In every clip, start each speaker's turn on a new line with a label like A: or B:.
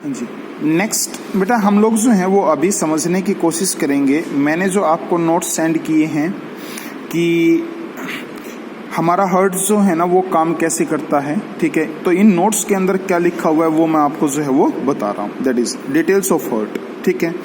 A: जी next बेटा हम लोग जो है वो अभी समझने की कोशिश करेंगे। मैंने जो आपको नोट्स सेंड किए हैं कि हमारा हार्ट जो है ना वो काम कैसे करता है, ठीक है। तो इन नोट्स के अंदर क्या लिखा हुआ है वो मैं आपको जो है वो बता रहा हूँ, that is details of heart, ठीक है।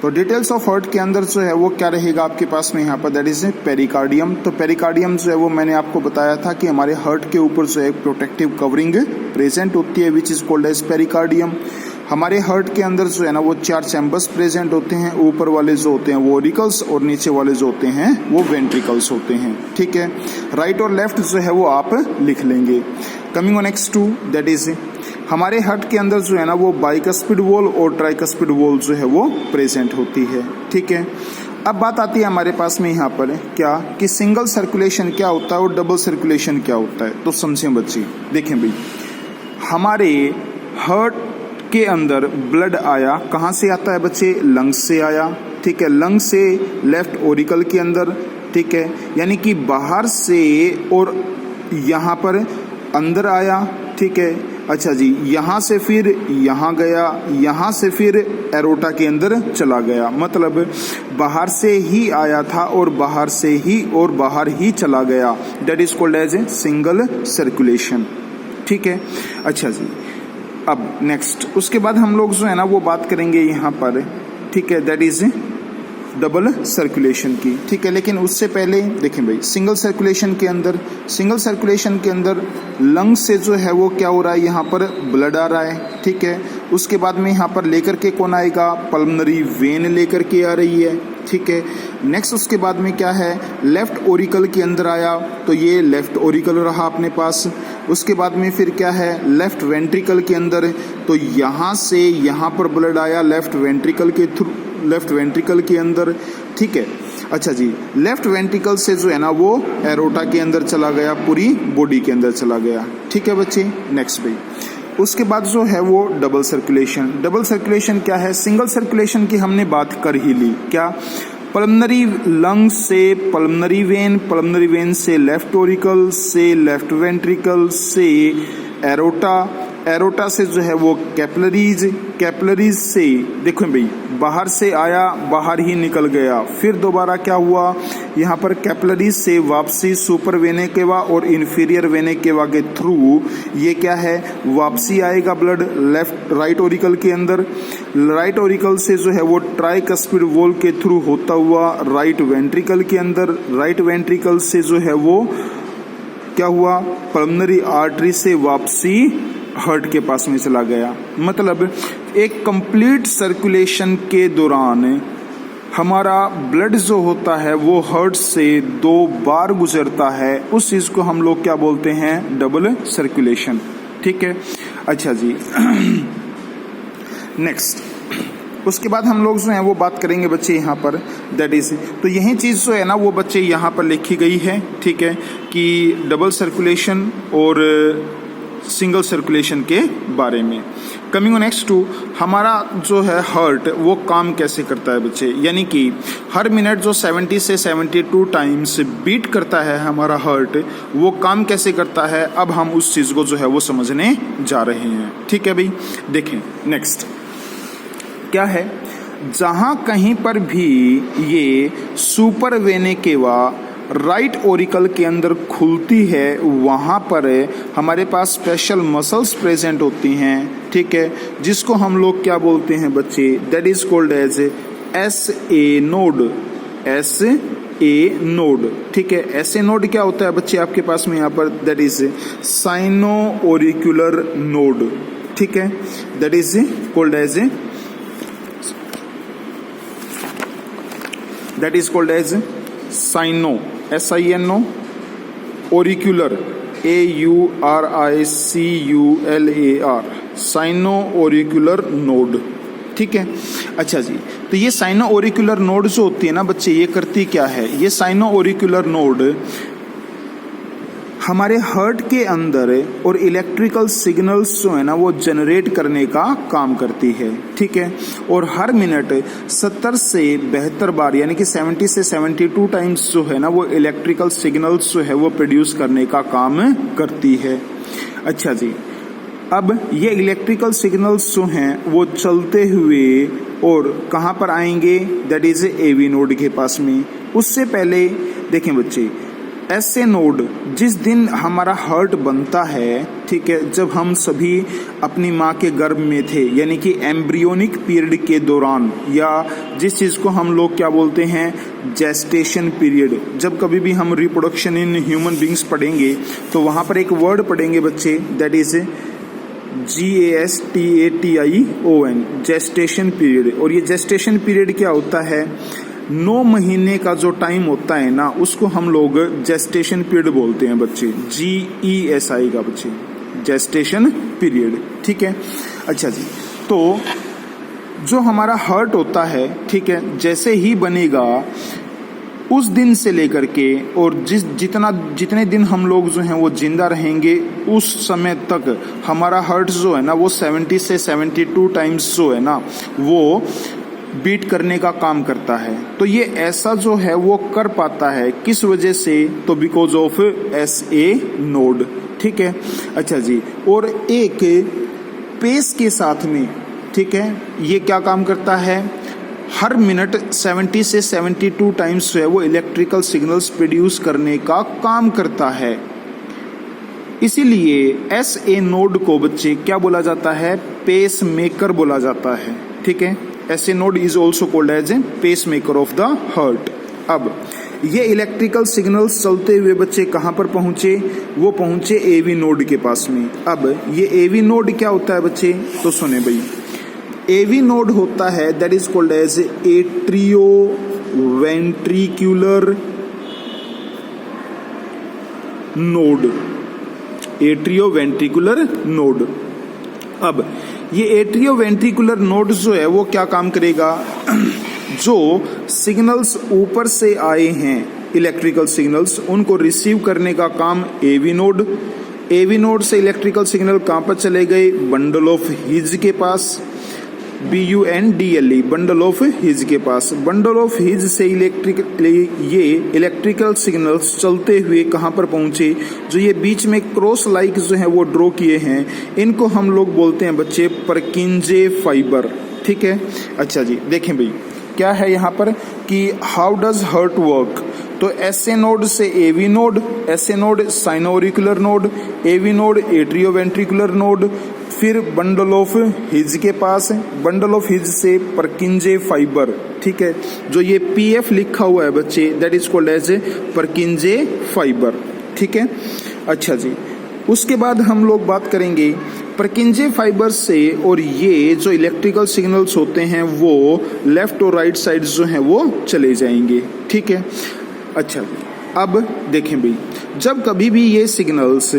A: तो डिटेल्स ऑफ हार्ट के अंदर जो है वो क्या रहेगा आपके पास में यहाँ पर, दैट इज पेरिकार्डियम। तो पेरिकार्डियम जो है वो मैंने आपको बताया था कि हमारे हार्ट के ऊपर जो है प्रोटेक्टिव कवरिंग प्रेजेंट होती है which is called as pericardium. हमारे हार्ट के अंदर जो है ना वो 4 चैम्बर्स प्रेजेंट होते हैं। ऊपर वाले जो होते हैं वो ऑरिकल्स और नीचे वाले जो होते हैं वो वेंट्रिकल्स होते हैं, ठीक है। राइट और लेफ्ट जो है वो आप लिख लेंगे। Coming on next to that is हमारे हार्ट के अंदर जो है ना वो बाइकस्पिड वॉल और ट्राइकस्पिड वॉल जो है वो प्रेजेंट होती है, ठीक है। अब बात आती है हमारे पास में यहाँ पर क्या कि सिंगल सर्कुलेशन क्या होता है और डबल सर्कुलेशन क्या होता है। तो समझें बच्चे, देखें भाई, हमारे हार्ट के अंदर ब्लड आया, कहाँ से आता है बच्चे, लंग्स से आया, ठीक है। लंग्स से लेफ्ट ओरिकल के अंदर, ठीक है, यानी कि बाहर से और यहाँ पर अंदर आया, ठीक है। अच्छा जी, यहाँ से फिर यहाँ गया, यहाँ से फिर एरोटा के अंदर चला गया, मतलब बाहर से ही आया था और बाहर से ही और बाहर ही चला गया, that is called as a single circulation, ठीक है। अच्छा जी, अब नेक्स्ट उसके बाद हम लोग जो है ना वो बात करेंगे यहाँ पर, ठीक है, दैट इज डबल सर्कुलेशन की, ठीक है। लेकिन उससे पहले देखें भाई, सिंगल सर्कुलेशन के अंदर लंग से जो है वो क्या हो रहा है, यहाँ पर ब्लड आ रहा है, ठीक है। उसके बाद में यहाँ पर लेकर के कौन आएगा, पल्मोनरी वेन लेकर के आ रही है, ठीक है। नेक्स्ट उसके बाद में क्या है, लेफ्ट ओरिकल के अंदर आया, तो ये लेफ्ट ओरिकल रहा अपने पास। उसके बाद में फिर क्या है, लेफ्ट वेंट्रिकल के अंदर, तो यहाँ से यहाँ पर ब्लड आया लेफ्ट वेंट्रिकल के अंदर, ठीक है। अच्छा जी, लेफ्ट वेंट्रिकल से जो है ना वो एरोटा के अंदर चला गया, पूरी बॉडी के अंदर चला गया, ठीक है बच्चे। नेक्स्ट भाई, उसके बाद जो है वो डबल सर्कुलेशन क्या है, सिंगल सर्कुलेशन की हमने बात कर ही ली, क्या, पल्मोनरी लंग्स से पल्मोनरी वेन से लेफ्ट ओरिकल से लेफ्ट वेंट्रिकल से एरोटा से जो है वो कैपिलरीज से, देखो भाई, बाहर से आया बाहर ही निकल गया, फिर दोबारा क्या हुआ, यहाँ पर कैपिलरीज से वापसी सुपर वेने केवा और इंफीरियर वेने केवा के थ्रू ये क्या है, वापसी आएगा ब्लड राइट ओरिकल के अंदर। राइट ओरिकल से जो है वो ट्राइकस्पिड वॉल के थ्रू होता हुआ राइट वेंट्रिकल के अंदर, राइट वेंट्रिकल से जो है वो क्या हुआ, पल्मोनरी आर्टरी से वापसी हार्ट के पास में चला गया। मतलब एक कंप्लीट सर्कुलेशन के दौरान हमारा ब्लड जो होता है वो हार्ट से 2 बार गुजरता है, उस चीज को हम लोग क्या बोलते हैं, डबल सर्कुलेशन, ठीक है। अच्छा जी, नेक्स्ट उसके बाद हम लोग जो है वो बात करेंगे बच्चे यहाँ पर, दैट इज, तो यही चीज़ जो है ना वो बच्चे यहाँ पर लिखी गई है, ठीक है, कि डबल सर्कुलेशन और सिंगल सर्कुलेशन के बारे में। कमिंग नेक्स्ट टू हमारा जो है हार्ट वो काम कैसे करता है बच्चे, यानी कि हर मिनट जो 70 से 72 टाइम्स बीट करता है हमारा हार्ट, वो काम कैसे करता है, अब हम उस चीज़ को जो है वो समझने जा रहे हैं, ठीक है भाई। देखें नेक्स्ट क्या है, जहां कहीं पर भी ये सुपर वेने केवा राइट ओरिकल के अंदर खुलती है, वहां पर हमारे पास स्पेशल मसल्स प्रेजेंट होती हैं, ठीक है, जिसको हम लोग क्या बोलते हैं बच्चे, that is called as SA node, ठीक है। SA नोड क्या होता है बच्चे आपके पास में यहाँ पर, that is sino auricular node, ठीक है, that is called as sino SINO auricular AURICULAR sino auricular node, ठीक है। अच्छा जी, तो ये साइनो ओरिकुलर नोड जो होती है ना बच्चे, ये करती क्या है, ये साइनो ओरिकुलर नोड हमारे हार्ट के अंदर और इलेक्ट्रिकल सिग्नल्स जो है ना वो जनरेट करने का काम करती है, ठीक है। और हर मिनट 70 से 72 बार, यानी कि 70 से 72 टाइम्स जो है ना वो इलेक्ट्रिकल सिग्नल्स जो है वो प्रोड्यूस करने का काम करती है। अच्छा जी, अब ये इलेक्ट्रिकल सिग्नल्स जो हैं वो चलते हुए और कहाँ पर आएंगे, दैट इज एवी नोड के पास में। उससे पहले देखें बच्चे, ऐसे नोड जिस दिन हमारा हार्ट बनता है, ठीक है, जब हम सभी अपनी माँ के गर्भ में थे, यानी कि एम्ब्रियोनिक पीरियड के दौरान, या जिस चीज़ को हम लोग क्या बोलते हैं, जेस्टेशन पीरियड। जब कभी भी हम रिप्रोडक्शन इन ह्यूमन बींग्स पढ़ेंगे तो वहाँ पर एक वर्ड पढ़ेंगे बच्चे, that is GASTATION, gestation period. और ये जेस्टेशन पीरियड क्या होता है, 9 महीने का जो टाइम होता है ना, उसको हम लोग जेस्टेशन पीरियड बोलते हैं बच्चे, GES आएगा बच्चे, जेस्टेशन पीरियड, ठीक है। अच्छा जी, तो जो हमारा हार्ट होता है, ठीक है, जैसे ही बनेगा उस दिन से लेकर के और जितने दिन हम लोग जो हैं वो जिंदा रहेंगे, उस समय तक हमारा हार्ट जो है ना वो 70 से 72 टाइम्स जो है ना वो बीट करने का काम करता है। तो ये ऐसा जो है वो कर पाता है, किस वजह से, तो बिकॉज ऑफ SA नोड, ठीक है। अच्छा जी, और एक पेस के साथ में, ठीक है, ये क्या काम करता है, हर मिनट 70 से 72 टाइम्स जो है वो इलेक्ट्रिकल सिग्नल्स प्रोड्यूस करने का काम करता है। इसीलिए SA नोड को बच्चे क्या बोला जाता है, पेस मेकर बोला जाता है, ठीक है। SA node is also called as a pacemaker of the heart। अब ये इलेक्ट्रिकल सिग्नल्स चलते हुए बच्चे कहाँ पर पहुँचे, वो पहुँचे AV नोड के पास में। अब ये AV नोड क्या होता है बच्चे, तो सुने भाई, AV नोड होता है that is called as atrioventricular node, atrioventricular node. अब ये एट्रियोवेंट्रिकुलर नोड जो है वो क्या काम करेगा, जो सिग्नल्स ऊपर से आए हैं, इलेक्ट्रिकल सिग्नल्स, उनको रिसीव करने का काम AV नोड। AV नोड से इलेक्ट्रिकल सिग्नल कहाँ पर चले गए, बंडल ऑफ हिज के पास, BUNDLE, बंडल ऑफ हिज के पास। बंडल ऑफ हिज से ये इलेक्ट्रिकल सिग्नल्स चलते हुए कहाँ पर पहुंचे, जो ये बीच में क्रॉस लाइक जो है वो ड्रॉ किए हैं, इनको हम लोग बोलते हैं बच्चे परकिंजे फाइबर, ठीक है। अच्छा जी, देखें भाई क्या है यहाँ पर कि हाउ डज हार्ट वर्क, तो SA नोड से AV node, SA node sinoauricular node, AV node atrioventricular node, फिर बंडल ऑफ हिज के पास, बंडल ऑफ हिज से परकिंजे फाइबर, ठीक है, जो ये PF लिखा हुआ है बच्चे, that is called as Purkinje fibre, ठीक है। अच्छा जी, उसके बाद हम लोग बात करेंगे परकिंजे फाइबर से, और ये जो इलेक्ट्रिकल सिग्नल्स होते हैं वो लेफ्ट और राइट साइड जो हैं वो चले जाएंगे, ठीक है। अच्छा, अब देखें भाई, जब कभी भी ये सिग्नल्स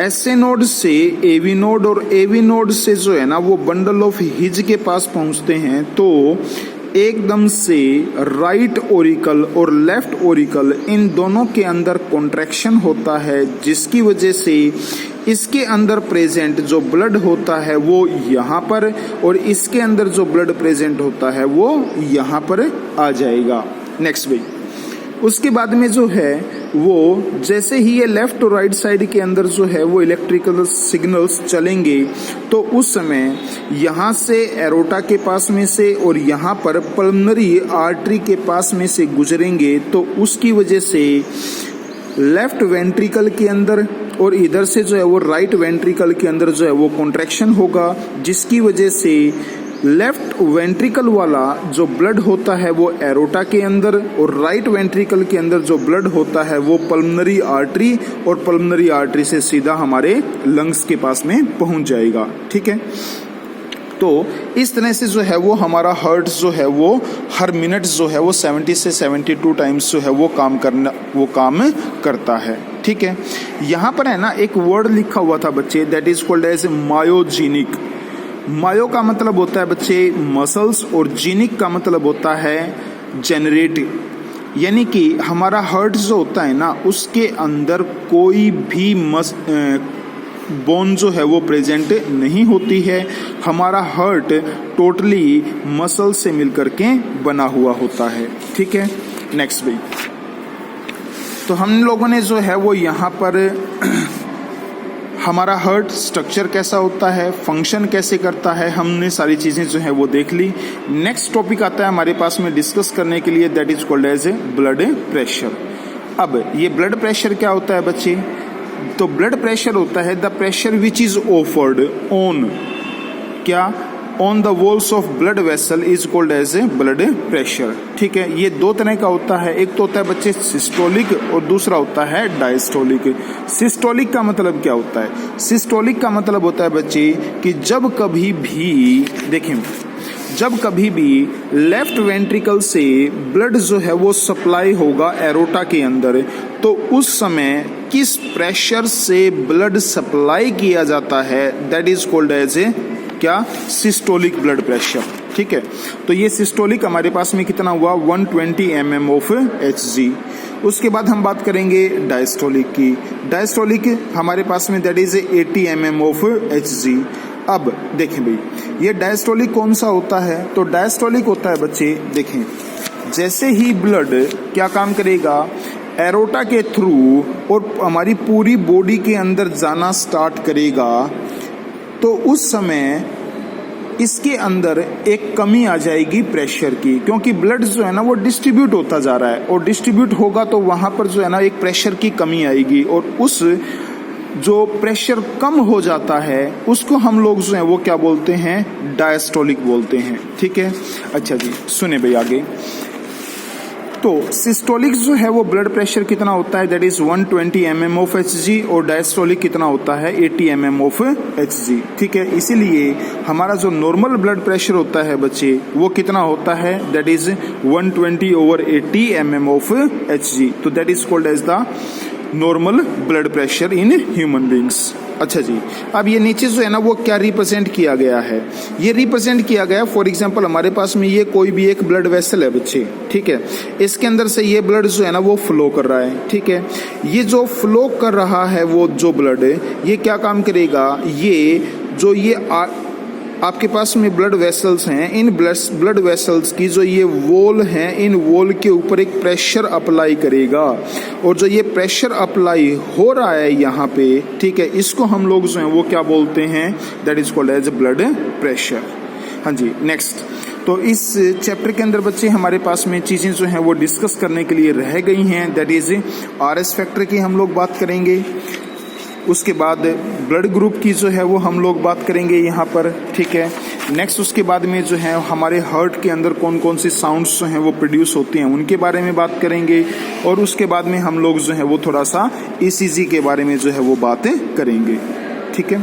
A: SA नोड से AV नोड और AV नोड से जो है ना वो बंडल ऑफ हिज के पास पहुंचते हैं, तो एकदम से राइट ओरिकल और लेफ्ट ओरिकल इन दोनों के अंदर कॉन्ट्रैक्शन होता है, जिसकी वजह से इसके अंदर प्रेजेंट जो ब्लड होता है वो यहाँ पर, और इसके अंदर जो ब्लड प्रेजेंट होता है वो यहाँ पर आ जाएगा। नेक्स्ट भाई, उसके बाद में जो है वो जैसे ही ये लेफ्ट और राइट साइड के अंदर जो है वो इलेक्ट्रिकल सिग्नल्स चलेंगे, तो उस समय यहाँ से एरोटा के पास में से और यहाँ पर पल्मनरी आर्टरी के पास में से गुजरेंगे, तो उसकी वजह से लेफ्ट वेंट्रिकल के अंदर और इधर से जो है वो राइट वेंट्रिकल के अंदर जो है वो कॉन्ट्रैक्शन होगा, जिसकी वजह से लेफ्ट वेंट्रिकल वाला जो ब्लड होता है वो एरोटा के अंदर, और राइट वेंट्रिकल के अंदर जो ब्लड होता है वो पल्मनरी आर्टरी, और पल्मनरी आर्टरी से सीधा हमारे लंग्स के पास में पहुंच जाएगा, ठीक है। तो इस तरह से जो है वो हमारा हार्ट जो है वो हर मिनट जो है वो 70 से 72 टाइम्स जो है वो काम करता है, ठीक है। यहाँ पर है ना एक वर्ड लिखा हुआ था बच्चे, that is called as myogenic. Myo का मतलब होता है बच्चे मसल्स, और जीनिक का मतलब होता है जेनरेटिव, यानी कि हमारा हार्ट जो होता है ना उसके अंदर कोई भी बोन जो है वो प्रेजेंट नहीं होती है। हमारा हार्ट टोटली मसल से मिलकर के बना हुआ होता है, ठीक है। नेक्स्ट भाई, तो हम लोगों ने जो है वो यहाँ पर हमारा हार्ट स्ट्रक्चर कैसा होता है, फंक्शन कैसे करता है, हमने सारी चीज़ें जो है वो देख ली। नेक्स्ट टॉपिक आता है हमारे पास में डिस्कस करने के लिए, that is called as a blood pressure. अब ये ब्लड प्रेशर क्या होता है बच्चे? तो ब्लड प्रेशर होता है the pressure which is offered on क्या on the walls of blood vessel is called as a blood pressure. ठीक है, ये दो तरह का होता है, एक तो होता है बच्चे सिस्टोलिक और दूसरा होता है डायस्टोलिक। सिस्टोलिक का मतलब क्या होता है? सिस्टोलिक का मतलब होता है बच्चे कि जब कभी भी देखें, जब कभी भी लेफ्ट वेंट्रिकल से ब्लड जो है वो सप्लाई होगा एरोटा के अंदर, तो उस समय किस प्रेशर से ब्लड सप्लाई किया जाता है, that is called as a क्या? Systolic blood pressure. ठीक है, तो ये सिस्टोलिक हमारे पास में कितना हुआ? 120 mm ऑफ Hg। उसके बाद हम बात करेंगे डायस्टोलिक की। डायस्टोलिक हमारे पास में that is 80 mm of Hg। अब देखें भाई, ये डायस्टोलिक कौन सा होता है? तो डायस्टोलिक होता है बच्चे, देखें जैसे ही ब्लड क्या काम करेगा, एरोटा के थ्रू और हमारी पूरी बॉडी के अंदर जाना स्टार्ट करेगा, तो उस समय इसके अंदर एक कमी आ जाएगी प्रेशर की, क्योंकि ब्लड जो है ना वो डिस्ट्रीब्यूट होता जा रहा है, और डिस्ट्रीब्यूट होगा तो वहां पर जो है ना एक प्रेशर की कमी आएगी, और उस जो प्रेशर कम हो जाता है उसको हम लोग जो है वो क्या बोलते हैं? डायस्टोलिक बोलते हैं। ठीक है, अच्छा जी सुने भाई आगे। तो सिस्टोलिक जो है वो ब्लड प्रेशर कितना होता है? That is 120 mm of Hg, और डायस्टोलिक कितना होता है? 80 mm ऑफ Hg। ठीक है, इसीलिए हमारा जो नॉर्मल ब्लड प्रेशर होता है बच्चे वो कितना होता है? That is 120/80 mm of Hg। तो that is called as the normal blood pressure in human beings. अच्छा जी, अब ये नीचे जो है ना वो क्या रिप्रेजेंट किया गया है? ये रिप्रेजेंट किया गया, फॉर एग्जांपल हमारे पास में ये कोई भी एक ब्लड वेसल है बच्चे, ठीक है, इसके अंदर से ये ब्लड जो है ना वो फ्लो कर रहा है। ठीक है, ये जो फ्लो कर रहा है वो जो ब्लड है, ये क्या काम करेगा? ये जो ये आपके पास में ब्लड वेसल्स हैं, इन ब्लड वेसल्स की जो ये वॉल हैं, इन वॉल के ऊपर एक प्रेशर अप्लाई करेगा, और जो ये प्रेशर अप्लाई हो रहा है यहाँ पे, ठीक है, इसको हम लोग जो है वो क्या बोलते हैं? That is called as blood pressure. हाँ जी, नेक्स्ट। तो इस चैप्टर के अंदर बच्चे हमारे पास में चीज़ें जो हैं वो डिस्कस करने के लिए रह गई हैं, दैट इज RS फैक्टर की हम लोग बात करेंगे, उसके बाद ब्लड ग्रुप की जो है वो हम लोग बात करेंगे यहाँ पर। ठीक है, नेक्स्ट उसके बाद में जो है हमारे हार्ट के अंदर कौन कौन सी साउंड्स जो हैं वो प्रोड्यूस होती हैं उनके बारे में बात करेंगे, और उसके बाद में हम लोग जो है वो थोड़ा सा ECG के बारे में जो है वो बातें करेंगे। ठीक है।